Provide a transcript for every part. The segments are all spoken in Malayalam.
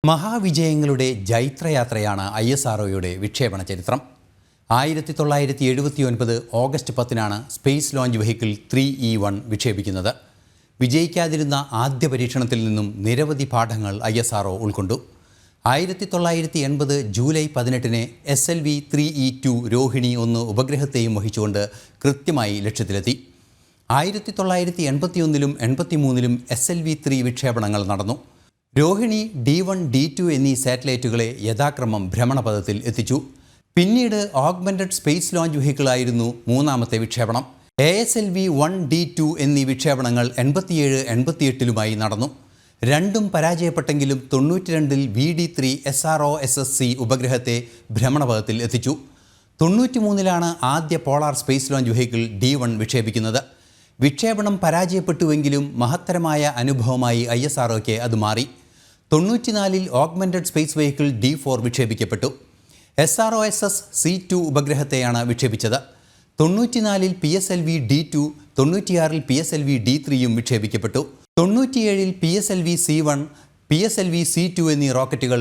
മഹാവിജയങ്ങളുടെ ജൈത്രയാത്രയാണ് ISROയുടെ വിക്ഷേപണ ചരിത്രം. 1979 ഓഗസ്റ്റ് 10-നാണ് സ്പേസ് ലോഞ്ച് വെഹിക്കിൾ 3E1 വിക്ഷേപിക്കുന്നത്. വിജയിക്കാതിരുന്ന ആദ്യ പരീക്ഷണത്തിൽ നിന്നും നിരവധി പാഠങ്ങൾ ISRO ഉൾക്കൊണ്ടു. 1980 ജൂലൈ 18-ന് SLV 3E2 രോഹിണി 1 ഉപഗ്രഹത്തെയും വഹിച്ചുകൊണ്ട് കൃത്യമായി ലക്ഷ്യത്തിലെത്തി. 1981-ലും 83-ലും SLV 3 വിക്ഷേപണങ്ങൾ നടന്നു. രോഹിണി D1, D2 എന്നീ സാറ്റലൈറ്റുകളെ യഥാക്രമം ഭ്രമണപഥത്തിൽ എത്തിച്ചു. പിന്നീട് ഓഗ്മെന്റഡ് സ്പേസ് ലോഞ്ച് വെഹിക്കിളായിരുന്നു മൂന്നാമത്തെ വിക്ഷേപണം. ASLV 1, D2 എന്നീ വിക്ഷേപണങ്ങൾ 87, 88-ലുമായി നടന്നു. രണ്ടും പരാജയപ്പെട്ടെങ്കിലും 92-ൽ VD3 SROSSC ഉപഗ്രഹത്തെ ഭ്രമണപഥത്തിൽ എത്തിച്ചു. 93-ലാണ് ആദ്യ polar space launch vehicle D1 വിക്ഷേപിക്കുന്നത്. വിക്ഷേപണം പരാജയപ്പെട്ടുവെങ്കിലും മഹത്തരമായ അനുഭവമായി ISROയ്ക്ക് അത് മാറി. 94-ൽ ഓഗ്മെന്റഡ് സ്പേസ് വെഹിക്കിൾ D4 വിക്ഷേപിക്കപ്പെട്ടു. SROSS C2 ഉപഗ്രഹത്തെയാണ് വിക്ഷേപിച്ചത്. 94-ൽ PSLV D2, 96-ൽ PSLV D3യും വിക്ഷേപിക്കപ്പെട്ടു. 97-ൽ PSLV C1, PSLV C2 എന്നീ റോക്കറ്റുകൾ,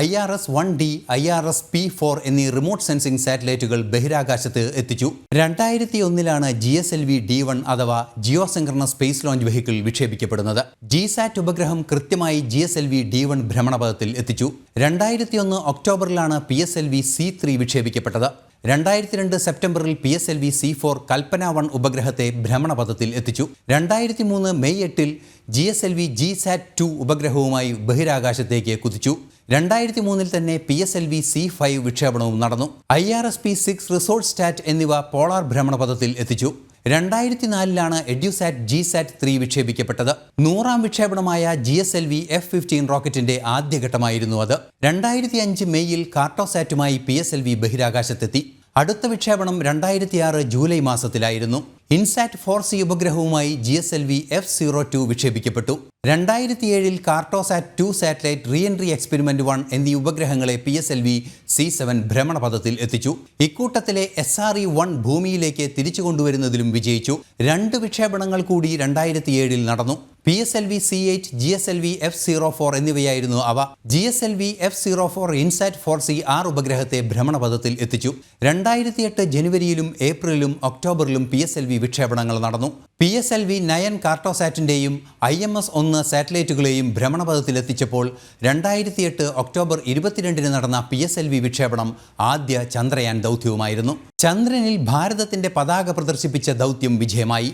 IRS-1D, IRS-P4 എന്നീ റിമോട്ട് സെൻസിംഗ് സാറ്റലൈറ്റുകൾ ബഹിരാകാശത്ത് എത്തിച്ചു. 2001-ലാണ് GSLV D1 അഥവാ ജിയോസിൻക്രണസ് സ്പേസ് ലോഞ്ച് വെഹിക്കിൾ വിക്ഷേപിക്കപ്പെടുന്നത്. GSAT ഉപഗ്രഹം കൃത്യമായി GSLV D1 ഭ്രമണപഥത്തിൽ എത്തിച്ചു. 2001 ഒക്ടോബറിലാണ് PSLV C3 വിക്ഷേപിക്കപ്പെട്ടത്. 2002 സെപ്റ്റംബറിൽ PSLV C4 കൽപ്പന 1 ഉപഗ്രഹത്തെ ഭ്രമണപഥത്തിൽ എത്തിച്ചു. 2003 മെയ് 8-ൽ GSLV GSAT-2 ഉപഗ്രഹവുമായി ബഹിരാകാശത്തേക്ക് കുതിച്ചു. 2003-ൽ തന്നെ PSLV C5 വിക്ഷേപണവും നടന്നു. IRS-P6 റിസോഴ്സ് സ്റ്റാറ്റ് എന്നിവ പോളാർ ഭ്രമണപഥത്തിൽ എത്തിച്ചു. 2004-ലാണ് EduSat GSAT-3 വിക്ഷേപിക്കപ്പെട്ടത്. 100-ാം വിക്ഷേപണമായ GSLV F-15 റോക്കറ്റിന്റെ ആദ്യഘട്ടമായിരുന്നു അത്. 2005 മെയ്യിൽ കാർട്ടോസാറ്റുമായി PSLV ബഹിരാകാശത്തെത്തി. അടുത്ത വിക്ഷേപണം 2006 ജൂലൈ മാസത്തിലായിരുന്നു. ഇൻസാറ്റ് 4C ഉപഗ്രഹവുമായി GSLV F-02 വിക്ഷേപിക്കപ്പെട്ടു. 2007-ൽ കാർട്ടോസാറ്റ് 2 സാറ്റലൈറ്റ് റീഎൻട്രി എക്സ്പെരിമെന്റ് 1 എന്നീ ഉപഗ്രഹങ്ങളെ PSLV C7 ഭ്രമണപഥത്തിൽ എത്തിച്ചു. ഇക്കൂട്ടത്തിലെ SRE-1 ഭൂമിയിലേക്ക് തിരിച്ചു കൊണ്ടുവരുന്നതിലും വിജയിച്ചു. 2 വിക്ഷേപണങ്ങൾ കൂടി 2007-ൽ നടന്നു. PSLV C8, GSLV F-04 എന്നിവയായിരുന്നു അവ. GSLV F-04 ഇൻസാറ്റ് 4C 6 ഉപഗ്രഹത്തെ ഭ്രമണപഥത്തിൽ എത്തിച്ചു. 2008 ജനുവരിയിലും ഏപ്രിലും ഒക്ടോബറിലും PSLV വിക്ഷേപണങ്ങൾ നടന്നു. PSLV 9 കാർട്ടോസാറ്റിൻ്റെയും IMS-1 സാറ്റലൈറ്റുകളെയും ഭ്രമണപഥത്തിലെത്തിച്ചപ്പോൾ 2008 ഒക്ടോബർ 22-ന് നടന്ന PSLV വിക്ഷേപണം ആദ്യ ചന്ദ്രയാൻ ദൗത്യവുമായിരുന്നു. ചന്ദ്രനിൽ ഭാരതത്തിൻ്റെ പതാക പ്രദർശിപ്പിച്ച ദൗത്യം വിജയമായി.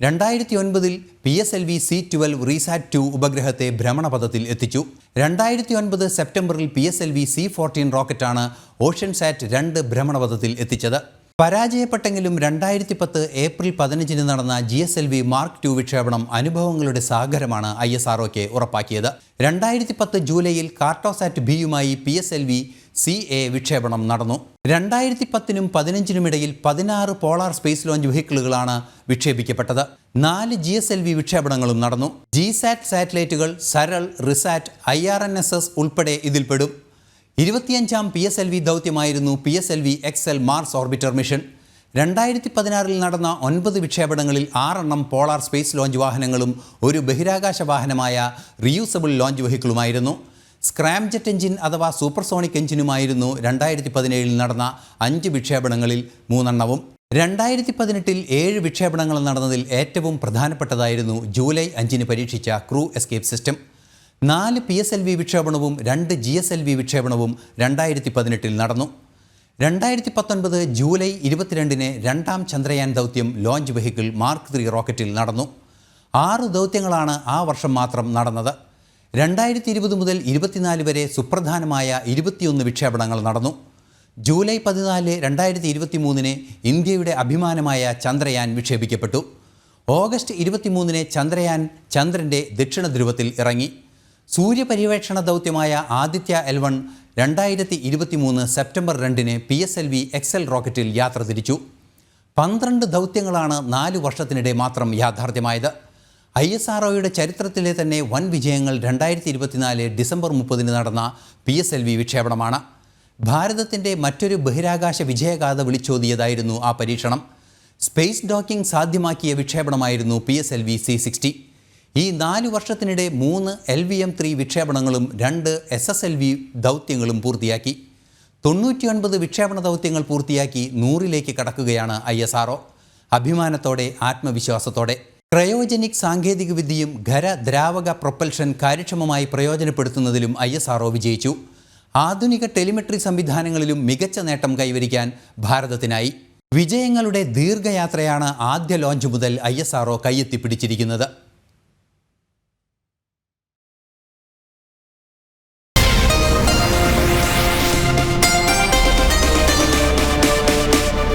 2009-ൽ PSLV C12 റീസാറ്റ് 2 ഉപഗ്രഹത്തെ ഭ്രമണപഥത്തിൽ എത്തിച്ചു. 2009 സെപ്റ്റംബറിൽ PSLV C14 റോക്കറ്റാണ് ഓഷ്യൻസാറ്റ് 2 ഭ്രമണപഥത്തിൽ എത്തിച്ചത്. പരാജയപ്പെട്ടെങ്കിലും 2010 ഏപ്രിൽ 15-ന് നടന്ന GSLV Mark II വിക്ഷേപണം അനുഭവങ്ങളുടെ സാഗരമാണ് ISROയ്ക്ക് ഉറപ്പാക്കിയത്. 2010 ജൂലൈയിൽ കാർട്ടോസാറ്റ് Bയുമായി PSLV CA വിക്ഷേപണം നടന്നു. 2010-നും 15-നും ഇടയിൽ 16 പോളാർ സ്പേസ് ലോഞ്ച് വെഹിക്കിളുകളാണ് വിക്ഷേപിക്കപ്പെട്ടത്. 4 GSLV വിക്ഷേപണങ്ങളും നടന്നു. GSAT സാറ്റലൈറ്റുകൾ സരൾ, റിസാറ്റ്, IRNSS ഉൾപ്പെടെ ഇതിൽപ്പെടും. 25-ാം PSLV ദൗത്യമായിരുന്നു PSLV XL Mars orbiter mission. 2016-ൽ നടന്ന 9 വിക്ഷേപണങ്ങളിൽ 6 പോളാർ സ്പേസ് ലോഞ്ച് വാഹനങ്ങളും ഒരു ബഹിരാകാശ വാഹനമായ റിയൂസബിൾ ലോഞ്ച് വെഹിക്കിളുമായിരുന്നു. സ്ക്രാംജെറ്റ് എഞ്ചിൻ അഥവാ സൂപ്പർസോണിക് എഞ്ചിനുമായിരുന്നു 2017-ൽ നടന്ന 5 വിക്ഷേപണങ്ങളിൽ 3 2018-ൽ 7 വിക്ഷേപണങ്ങൾ നടന്നതിൽ ഏറ്റവും പ്രധാനപ്പെട്ടതായിരുന്നു ജൂലൈ 5-ന് പരീക്ഷിച്ച ക്രൂ എസ്കേപ്പ് സിസ്റ്റം. 4 PSLV വിക്ഷേപണവും 2 GSLV വിക്ഷേപണവും 2018-ൽ നടന്നു. 2019 ജൂലൈ 22-ന് 2-ാം ചന്ദ്രയാൻ ദൗത്യം ലോഞ്ച് വെഹിക്കിൾ Mark III റോക്കറ്റിൽ നടന്നു. 6 ദൗത്യങ്ങളാണ് ആ വർഷം മാത്രം നടന്നത്. 2020 മുതൽ 24 വരെ സുപ്രധാനമായ 21 വിക്ഷേപണങ്ങൾ നടന്നു. ജൂലൈ 14, 2023-ന് ഇന്ത്യയുടെ അഭിമാനമായ ചന്ദ്രയാൻ വിക്ഷേപിക്കപ്പെട്ടു. ഓഗസ്റ്റ് 23-ന് ചന്ദ്രയാൻ ചന്ദ്രൻ്റെ ദക്ഷിണ ധ്രുവത്തിൽ ഇറങ്ങി. സൂര്യപര്യവേക്ഷണ ദൗത്യമായ ആദിത്യ L1 2023 സെപ്റ്റംബർ 2-ന് PSLV XL റോക്കറ്റിൽ യാത്ര തിരിച്ചു. 12 ദൗത്യങ്ങളാണ് 4 വർഷത്തിനിടെ മാത്രം യാഥാർത്ഥ്യമായത്. ISROയുടെ ചരിത്രത്തിലെ തന്നെ വൻ വിജയങ്ങൾ 2024 ഡിസംബർ 30-ന് നടന്ന PSLV വിക്ഷേപണമാണ്. ഭാരതത്തിൻ്റെ മറ്റൊരു ബഹിരാകാശ വിജയഗാഥ വിളിച്ചോതിയതായിരുന്നു ആ പരീക്ഷണം. സ്പേസ് ഡോക്കിംഗ് സാധ്യമാക്കിയ വിക്ഷേപണമായിരുന്നു PSLV C60. ഈ 4 വർഷത്തിനിടെ 3 LVM-3 വിക്ഷേപണങ്ങളും 2 SSLV ദൗത്യങ്ങളും പൂർത്തിയാക്കി. 99 വിക്ഷേപണ ദൗത്യങ്ങൾ പൂർത്തിയാക്കി 100ലേക്ക് കടക്കുകയാണ് ISRO. അഭിമാനത്തോടെ, ആത്മവിശ്വാസത്തോടെ. ക്രയോജനിക് സാങ്കേതികവിദ്യയും ഖര-ദ്രാവക പ്രൊപ്പൽഷൻ കാര്യക്ഷമമായി പ്രയോജനപ്പെടുത്തുന്നതിലും ISRO വിജയിച്ചു. ആധുനിക ടെലിമെട്രി സംവിധാനങ്ങളിലും മികച്ച നേട്ടം കൈവരിക്കാൻ ഭാരതത്തിനായി. വിജയങ്ങളുടെ ദീർഘയാത്രയാണ് ആദ്യ ലോഞ്ച് മുതൽ ISRO കയ്യെത്തിപ്പിടിച്ചിരിക്കുന്നത്.